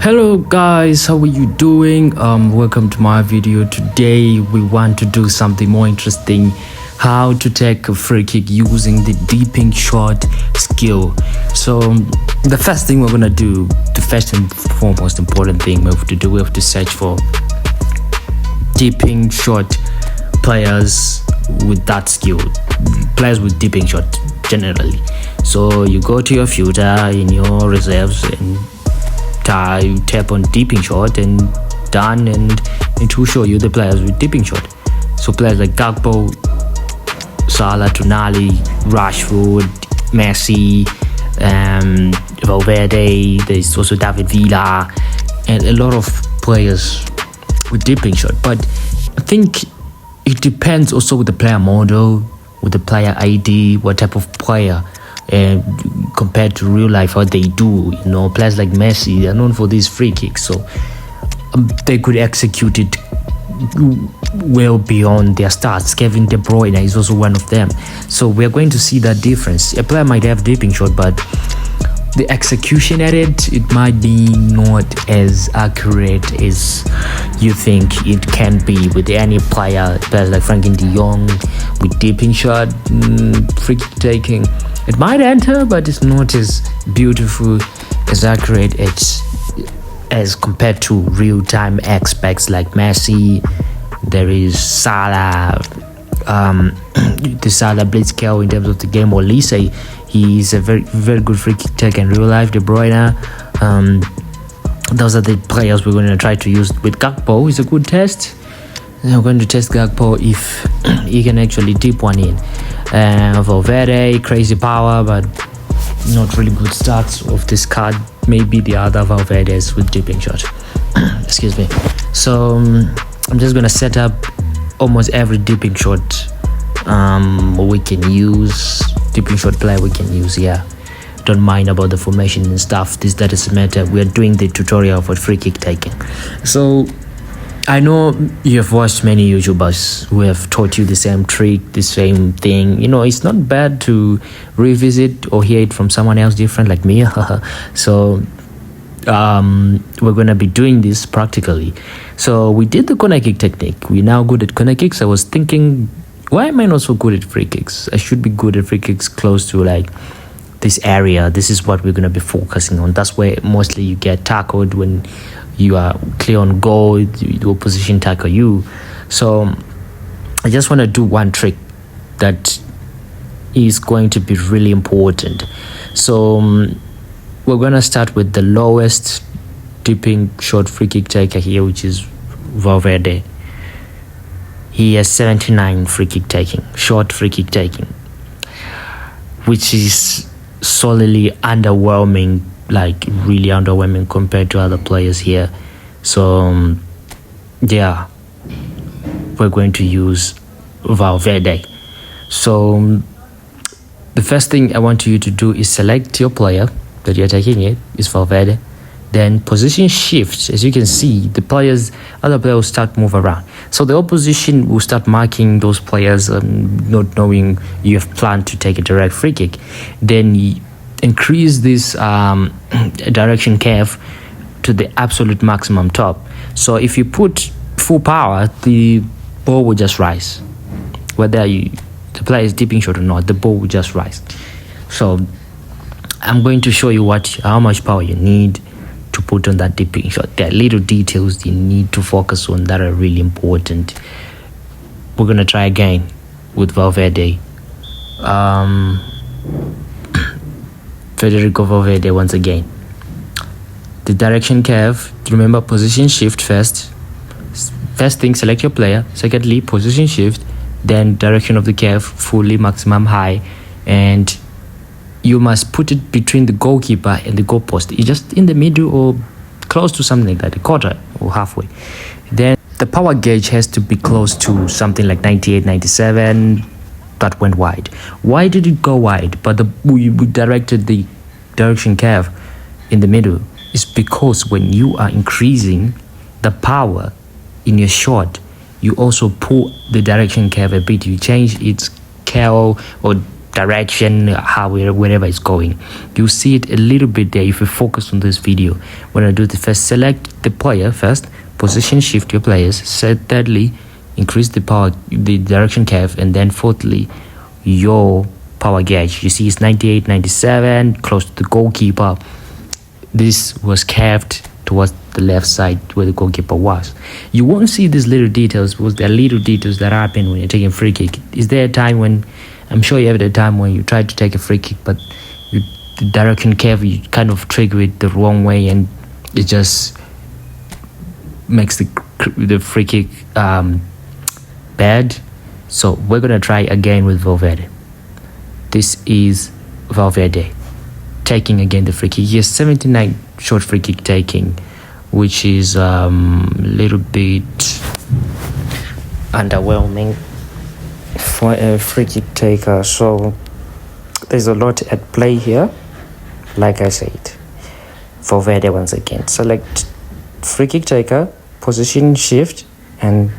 Hello guys, how are you doing? Welcome to my video. Today we want to do something more interesting, how to take a free kick using the dipping shot skill. So the first thing we're gonna do, the first and foremost important thing we have to search for dipping shot players with that skill, players with dipping shot generally. So you go to your filter in your reserves and you tap on dipping shot and done, and it will show you the players with dipping shot. So players like Gakpo, Salah, Tonali, Rashford, Messi, Valverde, there's also David Villa, and a lot of players with dipping shot. But I think it depends also with the player model, with the player ID, what type of player. Compared to real life, what they do, players like Messi, they're known for these free kicks, so they could execute it well beyond their stats. Kevin De Bruyne is also one of them, so we're going to see that difference. A player might have dipping shot, but the execution at it might be not as accurate as you think it can be with any player. Players like Frankie De Jong with dipping shot, free kick taking, it might enter, but it's not as beautiful, as accurate as compared to real-time aspects like Messi. There is Salah, the Salah Blitzkrieg in terms of the game, or Lise. He's a very, very good free kick taker in real life. De Bruyne. Those are the players we're going to try to use. With Gakpo, it's a good test. We're going to test Gakpo if he can actually dip one in. Valverde, crazy power, but not really good stats of this card. Maybe the other Valverde's with dipping shot. Excuse me. So I'm just gonna set up almost every dipping shot we can use. Dipping shot player we can use. Yeah, don't mind about the formation and stuff. That doesn't matter. We are doing the tutorial for free kick taking. So I know you have watched many YouTubers who have taught you the same trick, the same thing. It's not bad to revisit or hear it from someone else different like me. So we're going to be doing this practically. So we did the corner kick technique. We're now good at corner kicks. I was thinking, why am I not so good at free kicks? I should be good at free kicks close to like this area. This is what we're going to be focusing on. That's where mostly you get tackled when you are clear on goal, the opposition tackle you. So I just want to do one trick that is going to be really important. So we're going to start with the lowest dipping short free kick taker here, which is Valverde. He has 79 free kick taking, short free kick taking, which is solely underwhelming, like really underwhelming compared to other players here. So yeah, we're going to use Valverde. So the first thing I want you to do is select your player that you're taking. It is Valverde. Then position shift. As you can see, other players will start move around. So the opposition will start marking those players, not knowing you have planned to take a direct free kick. Then increase this direction curve to the absolute maximum top. So if you put full power, the ball will just rise. Whether the player is dipping shot or not, the ball will just rise. So I'm going to show you how much power you need to put on that dipping shot. There are little details you need to focus on that are really important. We're going to try again with Valverde. Federico Valverde once again. The direction curve, remember, position shift first. First thing, select your player. Secondly, position shift. Then direction of the curve, fully maximum high. And you must put it between the goalkeeper and the goalpost. It's just in the middle or close to something like that, a quarter or halfway. Then the power gauge has to be close to something like 98, 97. That went wide. Why did it go wide? But we directed the direction curve in the middle. It's because when you are increasing the power in your shot, you also pull the direction curve a bit. You change its curl or direction, wherever it's going. You see it a little bit there if you focus on this video. When I do the first, select the player first, position shift your players, thirdly, increase the power, the direction curve, and then fourthly, your power gauge. You see it's 98, 97, close to the goalkeeper. This was curved towards the left side where the goalkeeper was. You won't see these little details because there are little details that happen when you're taking a free kick. Is there a time when, I'm sure you have a time when you try to take a free kick, but the direction curve, you kind of trigger it the wrong way, and it just makes the free kick bad. So we're gonna try again with Valverde. This is Valverde taking again the free kick. He has 79 short free kick taking, which is a little bit underwhelming for a free kick taker. So there's a lot at play here. Like I said, Valverde once again. Select free kick taker, position shift, and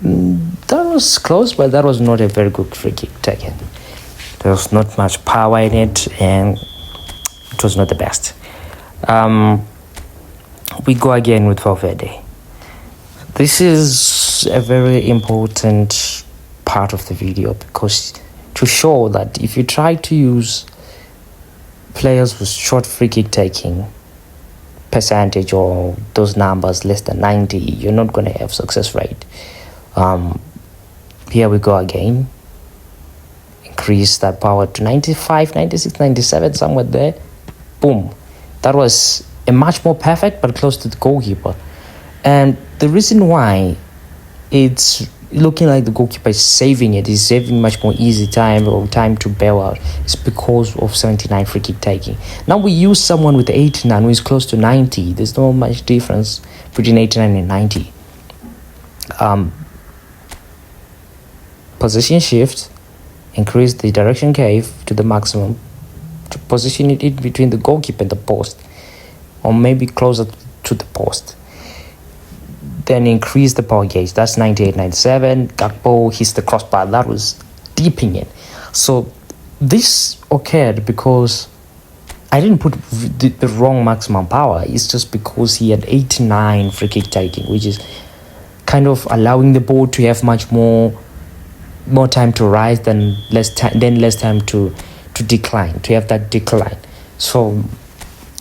that was close, but that was not a very good free kick taken. There was not much power in it, and it was not the best. We go again with Valverde. This is a very important part of the video, because to show that if you try to use players with short free kick taking percentage or those numbers less than 90, you're not going to have success rate. Here we go again. Increase that power to 95, 96, 97, somewhere there. Boom. That was a much more perfect, but close to the goalkeeper. And the reason why it's looking like the goalkeeper is saving it, is saving much more easy time or time to bail out, is because of 79 free kick taking. Now we use someone with 89 who is close to 90. There's not much difference between 89 and 90. Position shift, increase the direction curve to the maximum, to position it in between the goalkeeper and the post, or maybe closer to the post. Then increase the power gauge. That's 98, 97. Gakpo hits the crossbar. That was deeping in. So this occurred because I didn't put the wrong maximum power. It's just because he had 89 free kick taking, which is kind of allowing the ball to have much more time to rise than less time to decline, to have that decline. So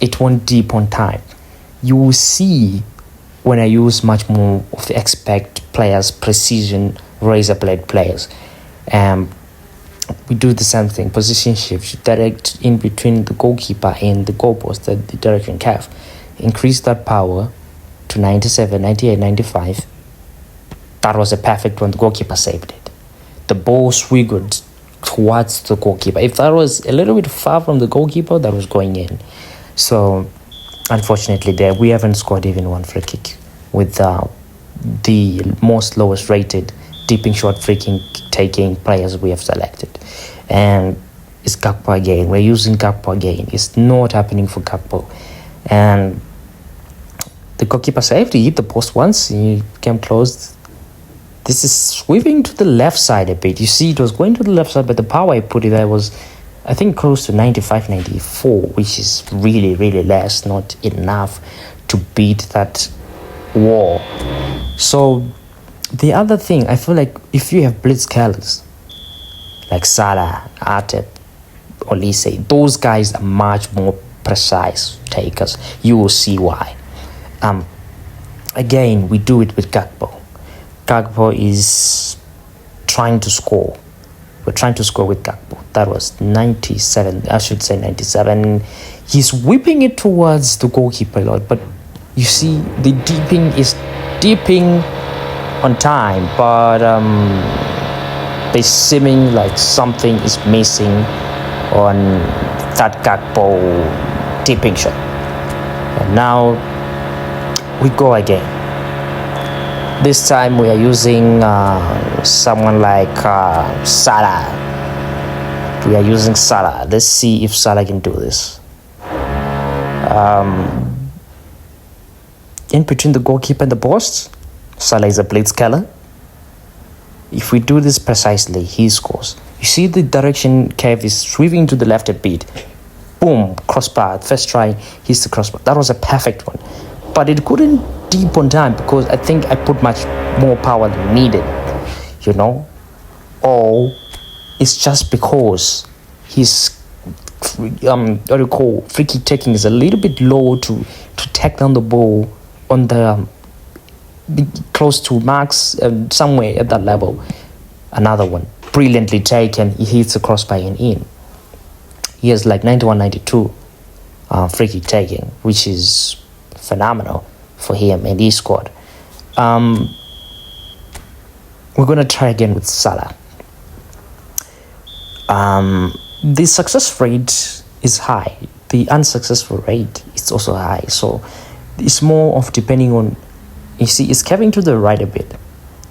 it went deep on time. You will see when I use much more of the expect players, precision, razor blade players. We do the same thing, position shift, direct in between the goalkeeper and the goalpost, the direction curve. Increase that power to 97, 98, 95. That was a perfect one. The goalkeeper saved it. The ball swiggled towards the goalkeeper. If that was a little bit far from the goalkeeper, that was going in. So unfortunately there, we haven't scored even one free kick with the most lowest rated deeping short free kick taking players we have selected. And it's Gakpo again. We're using Gakpo again. It's not happening for Gakpo. And the goalkeeper saved. He hit the post once. He came close. This is sweeping to the left side a bit. You see, it was going to the left side, but the power I put it there was, I think, close to 95, 94, which is really, really less, not enough to beat that wall. So the other thing, I feel like if you have blitz killers like Salah, Artep, Olise, those guys are much more precise takers. You will see why. Again, we do it with Gakpo. Gakpo is trying to score. We're trying to score with Gakpo. That was 97, I should say 97. He's whipping it towards the goalkeeper a lot, but you see the deeping on time, but they seeming like something is missing on that Gakpo deeping shot. And now we go again. This time we are using someone like Salah. We are using Salah. Let's see if Salah can do this. In between the goalkeeper and the post, Salah is a blitz killer. If we do this precisely, he scores. You see the direction Kev is sweeping to the left a bit. Boom, crossbar. First try, hits the crossbar. That was a perfect one. But it couldn't deep on time because I think I put much more power than needed, you know? Or it's just because his free kick taking is a little bit low to take down the ball on the close to Max, somewhere at that level. Another one, brilliantly taken, he hits the crossbar and in. He has like 91-92 free kick taking, which is phenomenal for him, and he scored. We're going to try again with Salah. The success rate is high. The unsuccessful rate is also high. So it's more of depending on, you see, it's curving to the right a bit.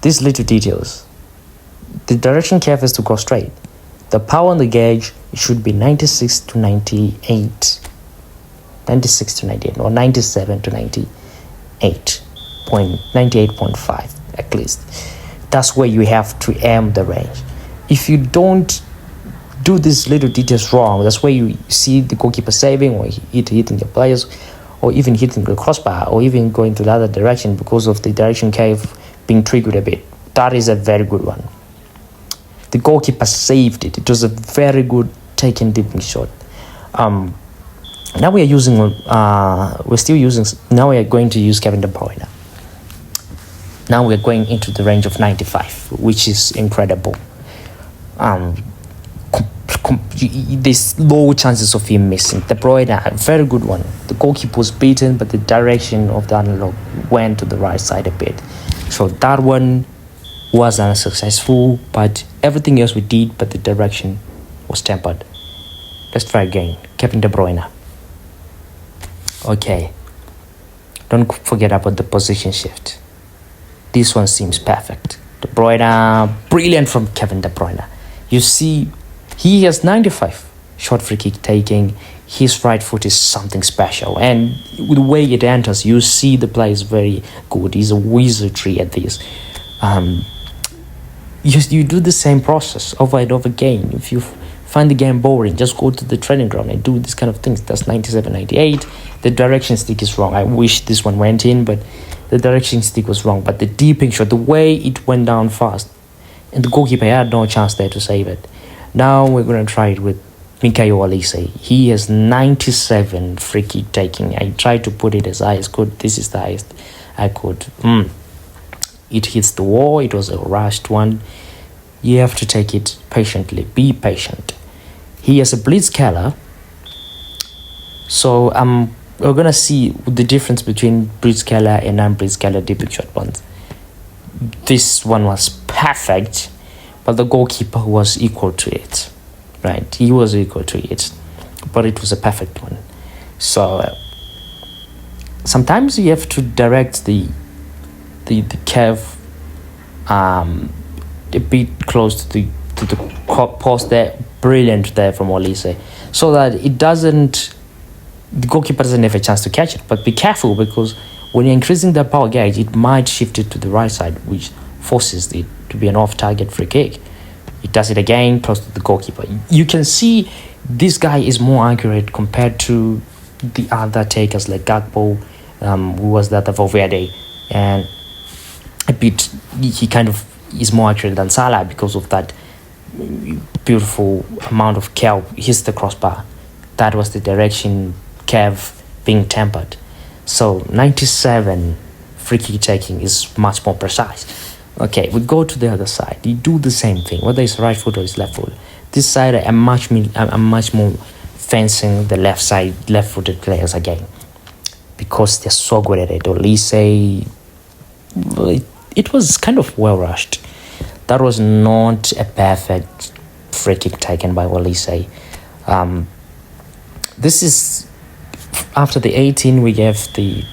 These little details. The direction Kev has to go straight. The power on the gauge should be 96 to 98. 96 to 98, or 97 to 98.5 at least. That's where you have to aim the range. If you don't do these little details wrong, that's where you see the goalkeeper saving or hitting the players, or even hitting the crossbar, or even going to the other direction because of the direction Kev being triggered a bit. That is a very good one. The goalkeeper saved it. It was a very good taken dipping shot. Now we are using, now we are going to use Kevin De Bruyne. Now we are going into the range of 95, which is incredible. There's low chances of him missing. De Bruyne, a very good one. The goalkeeper was beaten, but the direction of the analog went to the right side a bit. So that one was unsuccessful, but everything else we did, but the direction was tempered. Let's try again. Kevin De Bruyne. Okay. Don't forget about the position shift. This one seems perfect. De Bruyne, brilliant from Kevin De Bruyne. You see, he has 95 short free kick taking. His right foot is something special, and with the way it enters, you see the play is very good. He's a wizardry at this. You do the same process over and over again. If you find the game boring, just go to the training ground and do this kind of things. That's 97, 98. The direction stick is wrong. I wish this one went in, but the direction stick was wrong. But the deeping shot, the way it went down fast, and the goalkeeper had no chance there to save it. Now we're going to try it with Mikael Olise. He has 97 free kick taking. I tried to put it as high as could. This is the highest I could. It hits the wall. It was a rushed one. You have to take it patiently. Be patient. He has a Blitzkeller. So we're going to see the difference between Blitzkeller and non-Blitzkeller deep shot ones. This one was perfect, but the goalkeeper was equal to it. Right? He was equal to it, but it was a perfect one. So sometimes you have to direct the curve a bit close to the post there. Brilliant there from Olise, so that it doesn't, the goalkeeper doesn't have a chance to catch it. But be careful, because when you're increasing the power gauge, it might shift it to the right side, which forces it to be an off-target free kick. It does it again close to the goalkeeper. You can see this guy is more accurate compared to the other takers like Gakpo, who was that of Valverde, and a bit he kind of is more accurate than Salah because of that beautiful amount of curve hits the crossbar. That was the direction Kev being tempered. So 97 free kick taking is much more precise. Okay, we go to the other side. You do the same thing, whether it's right foot or it's left foot. This side, I'm much more fencing the left-footed players again, because they're so good at it. Olise, it was kind of well rushed. That was not a perfect free kick taken by Olise. This is after the 18. We gave the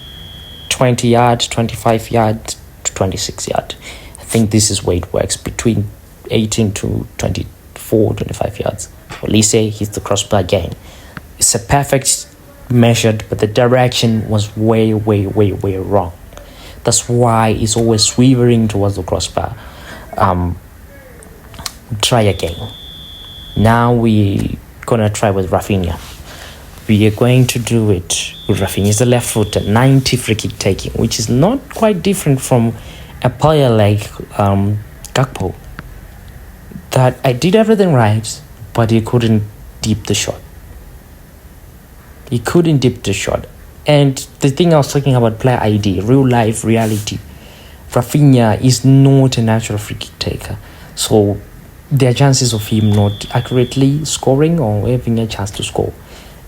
20 yard, 25 yard, 26 yard. I think this is where it works, between 18 to 24, 25 yards. Olise hits the crossbar again. It's a perfect measured, but the direction was way wrong. That's why it's always swerving towards the crossbar. try again. Now we gonna try with Rafinha. We are going to do it with Rafinha. He's a left footer, 90 free kick taking, which is not quite different from a player like Gakpo. That I did everything right, but he couldn't dip the shot. He couldn't dip the shot. And the thing I was talking about, player ID, real life reality. Rafinha is not a natural free kick taker. So there are chances of him not accurately scoring or having a chance to score.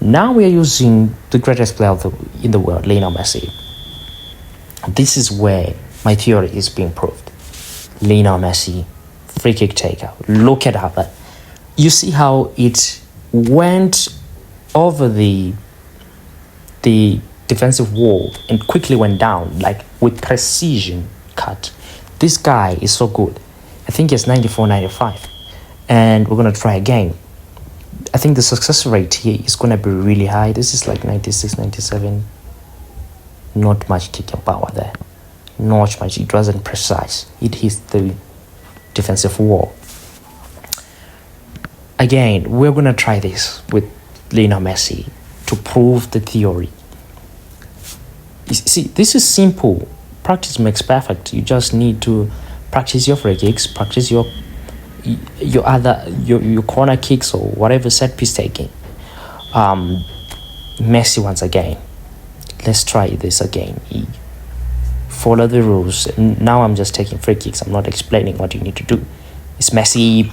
Now we are using the greatest player in the world, Lionel Messi. This is where my theory is being proved. Lionel Messi, free kick taker. Look at that. You see how it went over the defensive wall and quickly went down, like with precision cut. This guy is so good. I think it's 94, 95. And we're going to try again. I think the success rate here is going to be really high. This is like 96, 97. Not much kicking power there. Not much. It wasn't precise. It hits the defensive wall. Again, we're going to try this with Lionel Messi to prove the theory. You see, this is simple. Practice makes perfect. You just need to practice your free kicks, practice your corner kicks or whatever set piece taking. Messi once again. Let's try this again. Follow the rules. Now I'm just taking free kicks. I'm not explaining what you need to do. It's Messi.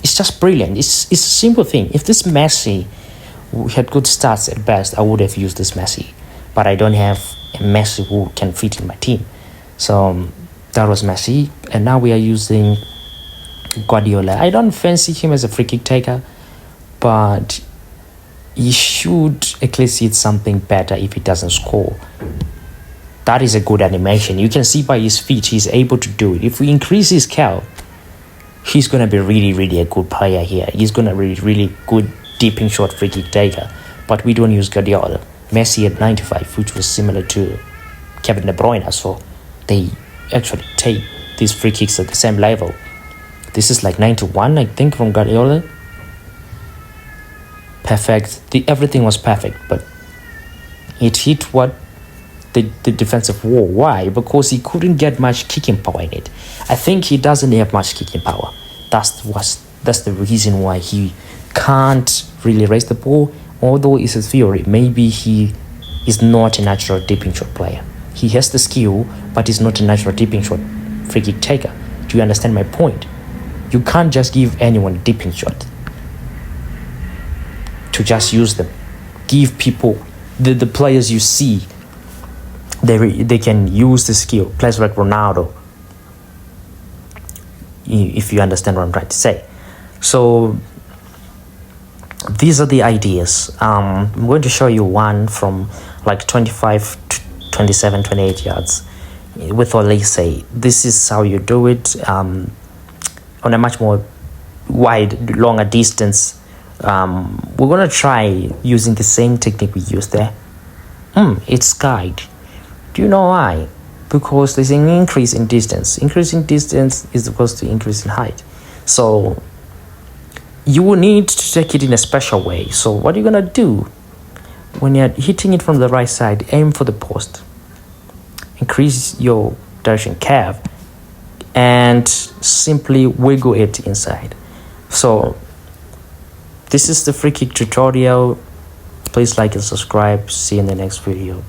It's just brilliant. It's a simple thing. If this Messi had good stats at best, I would have used this Messi. But I don't have a Messi who can fit in my team. So that was Messi. And now we are using Guardiola. I don't fancy him as a free kick taker, but he should at least hit something better if he doesn't score. That is a good animation. You can see by his feet he's able to do it. If we increase his scale, he's going to be really, really a good player here. He's going to be really good deep in short free kick taker. But we don't use Guardiola. Messi at 95, which was similar to Kevin De Bruyne. So they actually take these free kicks at the same level. This is like 91, I think, from Guardiola. Perfect. Everything was perfect, but it hit what the defensive wall. Why? Because he couldn't get much kicking power in it. I think he doesn't have much kicking power. That's the reason why he can't really raise the ball. Although it's a theory, maybe he is not a natural deep shot player. He has the skill, but he's not a natural deep shot free kick taker. Do you understand my point? You can't just give anyone a deep shot to just use them. Give people, the players you see, they can use the skill. Players like Ronaldo, if you understand what I'm trying to say. So these are the ideas. I'm going to show you one from like 25 to 27, 28 yards with Olise. This is how you do it on a much more longer distance. We're going to try using the same technique we used there. It's guide. Do you know why? Because there's an increase in distance. Increase in distance is equals to increase in height. So you will need to take it in a special way. So what are you going to do? When you're hitting it from the right side, aim for the post. Increase your direction curve and simply wiggle it inside. So this is the free kick tutorial. Please like and subscribe. See you in the next video.